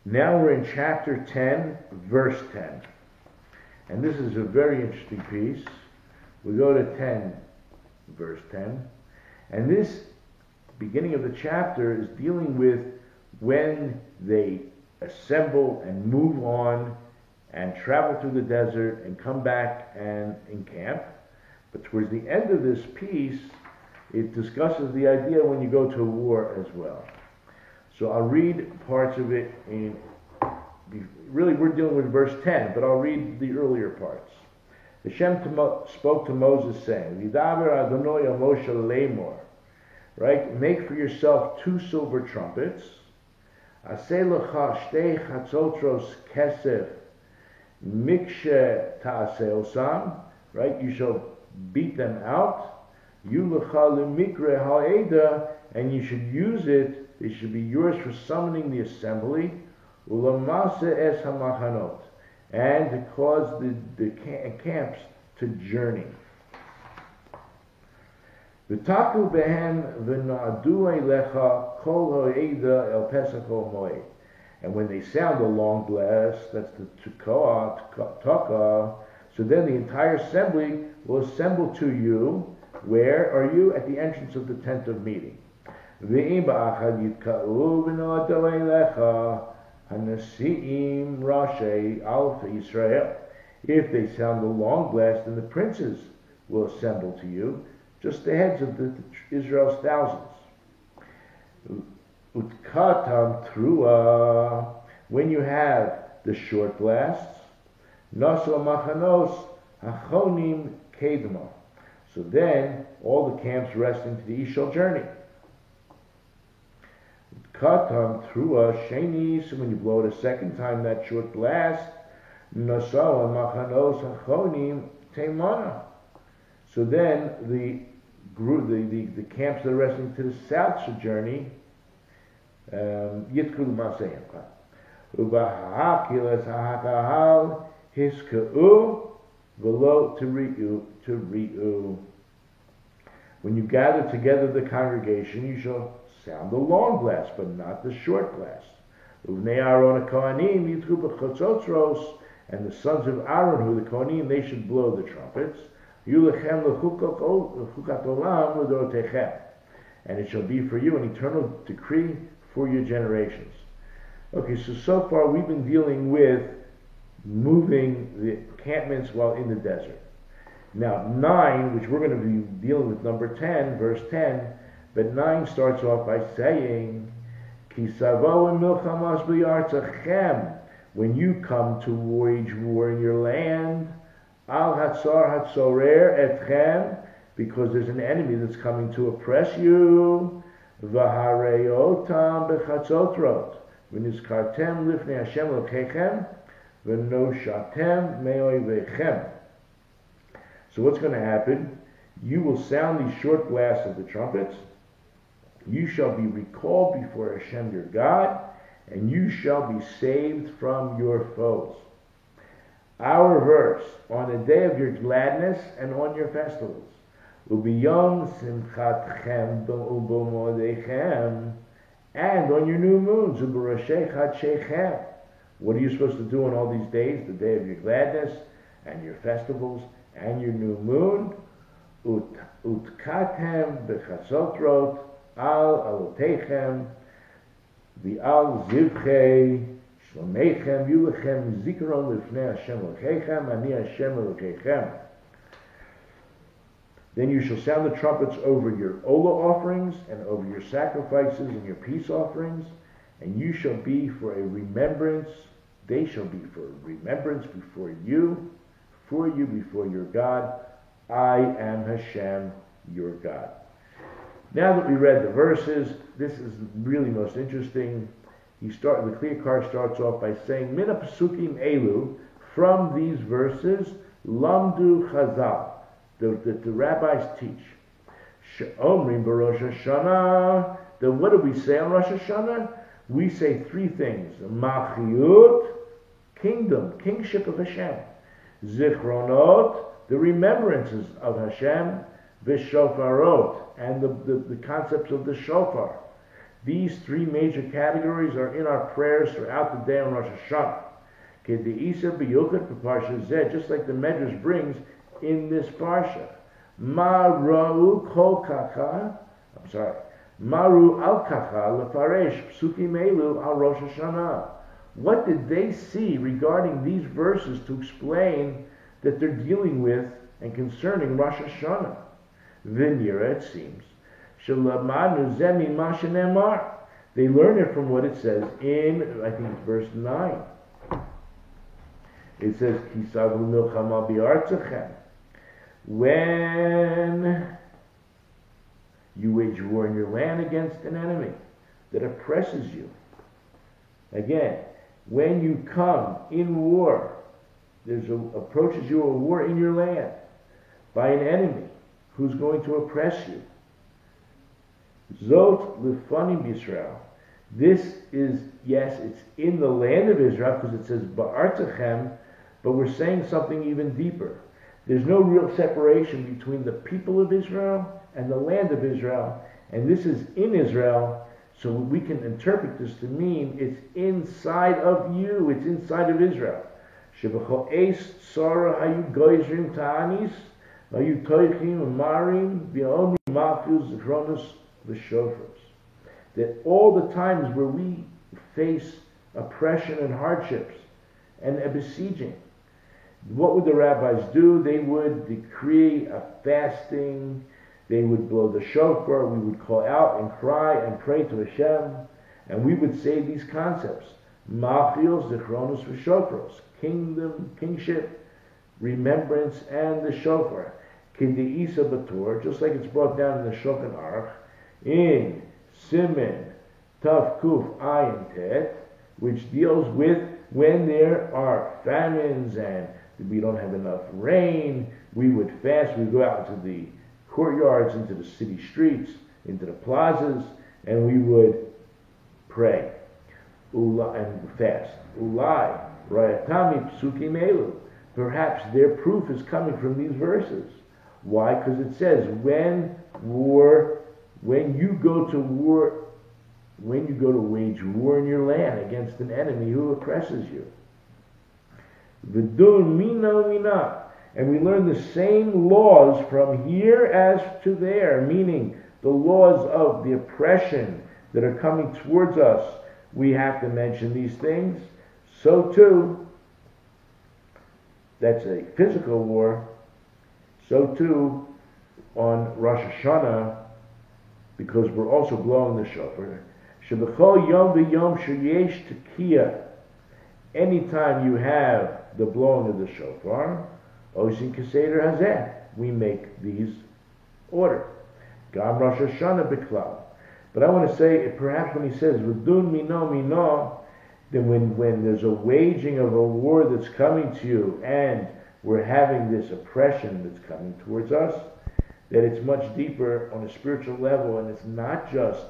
Now we're in chapter 10, verse 10. And this is a very interesting piece. We go to 10, verse 10. And this beginning of the chapter is dealing with when they assemble and move on and travel through the desert and come back and encamp. But towards the end of this piece, it discusses the idea when you go to war as well. So I'll read parts of it really we're dealing with verse 10, but I'll read the earlier parts. Hashem spoke to Moses saying, Vidaber Adonai Moshe Lemor, right? Make for yourself 2 silver trumpets. Aseh lecha shtei chatzotros kesef mikshe ta'aseh osam, right? You shall beat them out. You lecha lemikre ha'eda, and you should use it. They should be yours for summoning the assembly. Ulamase es hamachanot, and to cause the camps to journey. V'taku behem v'na'adu eilecha kol ha'eda el pesach ha'moed. And when they sound the long blast, that's the taka, so then the entire assembly will assemble to you. Where are you? At the entrance of the tent of meeting. V'im ba'achad yitka'u v'na'adu eilecha Hanasi'im Rashi Alpha Israel. If they sound the long blast, then the princes will assemble to you, just the heads of Israel's thousands. Utkatam Trua. When you have the short blasts, Naso Machanos Hachonim Kedma. So then all the camps resting to the east shall journey. Katam Trua Sheni, so when you blow it a second time, that short blast, Nasawa Machanos Hachonim Teimana. So then the camps that are resting to the south should journey. Yitkul Masayim. Ubahakilas Hahakahal Hiska'u Velo Teri'u. When you gather together the congregation, you shall sound the long blast, but not the short blast. Uvnei Aaron Kohanim yitru b'chotzotros, and the sons of Aaron, who are the Kohanim, they should blow the trumpets. Yulechem lechukat olam l'dorotechem, and it shall be for you an eternal decree for your generations. Okay, so far we've been dealing with moving the encampments while in the desert. Now 9, which we're going to be dealing with, number 10, verse 10. But 9 starts off by saying, Ki savo milchamas b'yartzachem, when you come to wage war in your land, al hatzar hatzorer etchem, because there's an enemy that's coming to oppress you, v'hareyotam b'chatzotrot, v'nizkartem lifnei Hashem l'kechem, v'noshatem me'oivechem. So what's going to happen? You will sound these short blasts of the trumpets. You shall be recalled before Hashem your God, and you shall be saved from your foes. Our verse, on the day of your gladness and on your festivals, ubiyom simchatchem u'b'modechem, and on your new moons, u'b'roshei chadshechem. What are you supposed to do on all these days? The day of your gladness and your festivals and your new moon. Utkatem b'chatzotrot al alotechem v'al zivchei shlomechem yulechem zikaron lifnei Hashem Elokechem ani Hashem Elokechem. Then you shall sound the trumpets over your olah offerings and over your sacrifices and your peace offerings, and you shall be for a remembrance. They shall be for a remembrance before you before your God. I am Hashem, your God. Now that we read the verses, this is really most interesting. The Kliyakar starts off by saying, Mina Pasukim Elu, from these verses, Lamdu Chazal, that the rabbis teach. She'omrim b'Rosh Hashanah, then what do we say on Rosh Hashanah? We say 3 things. Malchut, kingdom, kingship of Hashem. Zichronot, the remembrances of Hashem. Vishofarot, and the concepts of the shofar. These three major categories are in our prayers throughout the day on Rosh Hashanah. Just like the Medrash brings in this parsha. Maru al kacha lefaresh psukim elu al Rosh Hashanah. What did they see regarding these verses to explain that they're dealing with and concerning Rosh Hashanah? Vinira, it seems. Shalamanu zemi mashanemar. They learn it from what it says in, I think it's verse 9. It says, Kisavu milchama bi'artzachem. When you wage war in your land against an enemy that oppresses you. Again, when you come in war, approaches you a war in your land by an enemy who's going to oppress you. Zot lifanim Yisrael. This is, yes, it's in the land of Israel because it says ba'artzachem, but we're saying something even deeper. There's no real separation between the people of Israel and the land of Israel, and this is in Israel, so we can interpret this to mean it's inside of you, it's inside of Israel. Shebachol eis tzara hayu goyzrim ta'anis, hayu toichim umarim v'omi malchus zichronos v'shofros. That all the times where we face oppression and hardships and a besieging, what would the rabbis do? They would decree a fasting, they would blow the shofar, we would call out and cry and pray to Hashem, and we would say these concepts. Malchios, Zichronos, v'shofros. Kingdom, kingship, remembrance, and the shofar. Kindeisa Batur, just like it's brought down in the Shulchan Aruch, in Siman Tav Kuf Ayin Tet, which deals with when there are famines and we don't have enough rain, we would fast, we go out into the courtyards, into the city streets, into the plazas, and we would pray and fast. Ulai, Rayatami Psukim Elu. Perhaps their proof is coming from these verses. Why? Because it says, when you go to wage war in your land against an enemy who oppresses you. V'dun mina mina. And we learn the same laws from here as to there, meaning the laws of the oppression that are coming towards us. We have to mention these things. So too, that's a physical war. So too, on Rosh Hashanah, because we're also blowing the shofar. Shebechol yom v'yom sheyesh tekiah. Anytime you have the blowing of the shofar, Osin Keseder Hazeh, we make these order. Gam Rosh Hashanah B'klal. But I want to say, perhaps when he says V'dun mino mino, then when there's a waging of a war that's coming to you, and we're having this oppression that's coming towards us, that it's much deeper on a spiritual level, and it's not just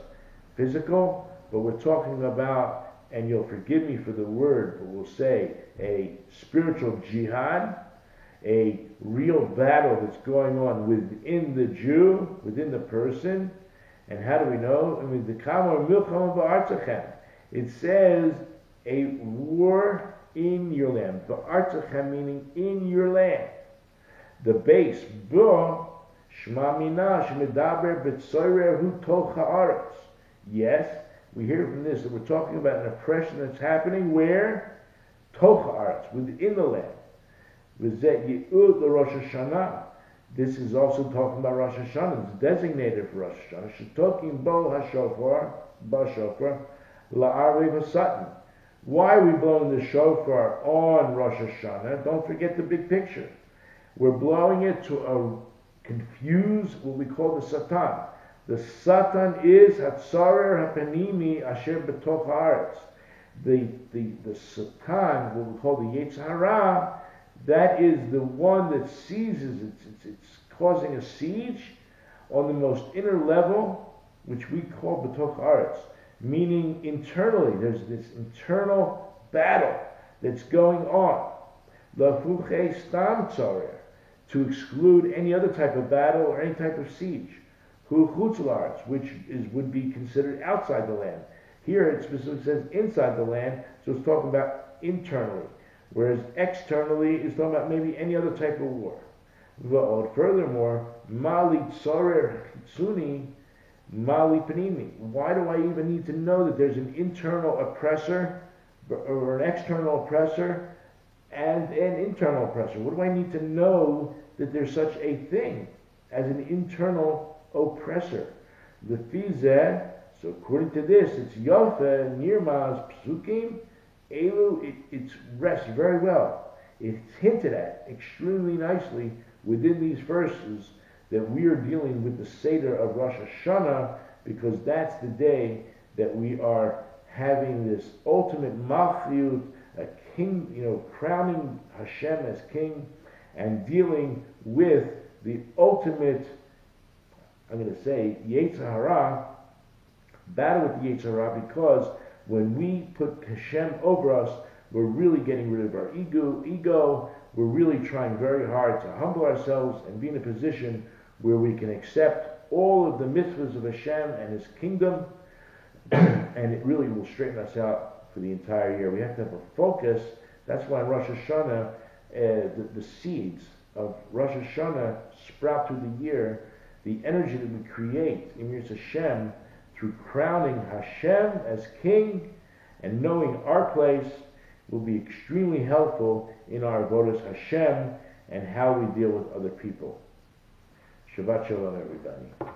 physical, but we're talking about, and you'll forgive me for the word, but we'll say a spiritual jihad, a real battle that's going on within the Jew, within the person. And how do we know? I mean, the Kamar Milchama Ba'artzachem. It says a war in your land. Ba'artzachem meaning in your land. The base, Bo Shma Mina Shmedaber B'tzoyrer Hu Toch Ha'aretz. Yes, we hear from this that we're talking about an oppression that's happening where? Toch Ha'aretz, within the land. V'zeh Yi'ud Rosh Hashanah. This is also talking about Rosh Hashanah. It's designated for Rosh Hashanah. Shetokim bo hashofar, b'shofar, la'arvei v'satan. Why are we blowing the shofar on Rosh Hashanah? Don't forget the big picture. We're blowing it to confuse what we call the Satan. The Satan is hatzarer hapanimi asher b'toch haaretz. The Satan, what we call the Yetzer Hara, that is the one that seizes, it's causing a siege on the most inner level, which we call B'toch Haaretz, meaning internally, there's this internal battle that's going on. Lafuche stam tzarer, to exclude any other type of battle or any type of siege. Hu chutzlarts, which would be considered outside the land. Here it specifically says inside the land, so it's talking about internally. Whereas externally is talking about maybe any other type of war. Furthermore, Mali Tzorer Chitzuni, Mali Panimi. Why do I even need to know that there's an internal oppressor or an external oppressor and an internal oppressor? What do I need to know that there's such a thing as an internal oppressor? The Fizeh, so according to this, it's Yofa, Nirmaz, Psukim, Elu, it rests very well. It's hinted at extremely nicely within these verses that we are dealing with the Seder of Rosh Hashanah, because that's the day that we are having this ultimate Malchut, a king, crowning Hashem as king, and dealing with the ultimate, I'm going to say, Yetzer Hara, battle with the Yetzer Hara, because when we put Hashem over us, we're really getting rid of our ego. We're really trying very hard to humble ourselves and be in a position where we can accept all of the mitzvahs of Hashem and His kingdom, and it really will straighten us out for the entire year. We have to have a focus. That's why in Rosh Hashanah, the seeds of Rosh Hashanah sprout through the year. The energy that we create in Yirtzeh Hashem through crowning Hashem as king and knowing our place will be extremely helpful in our avodas Hashem and how we deal with other people. Shabbat Shalom, everybody.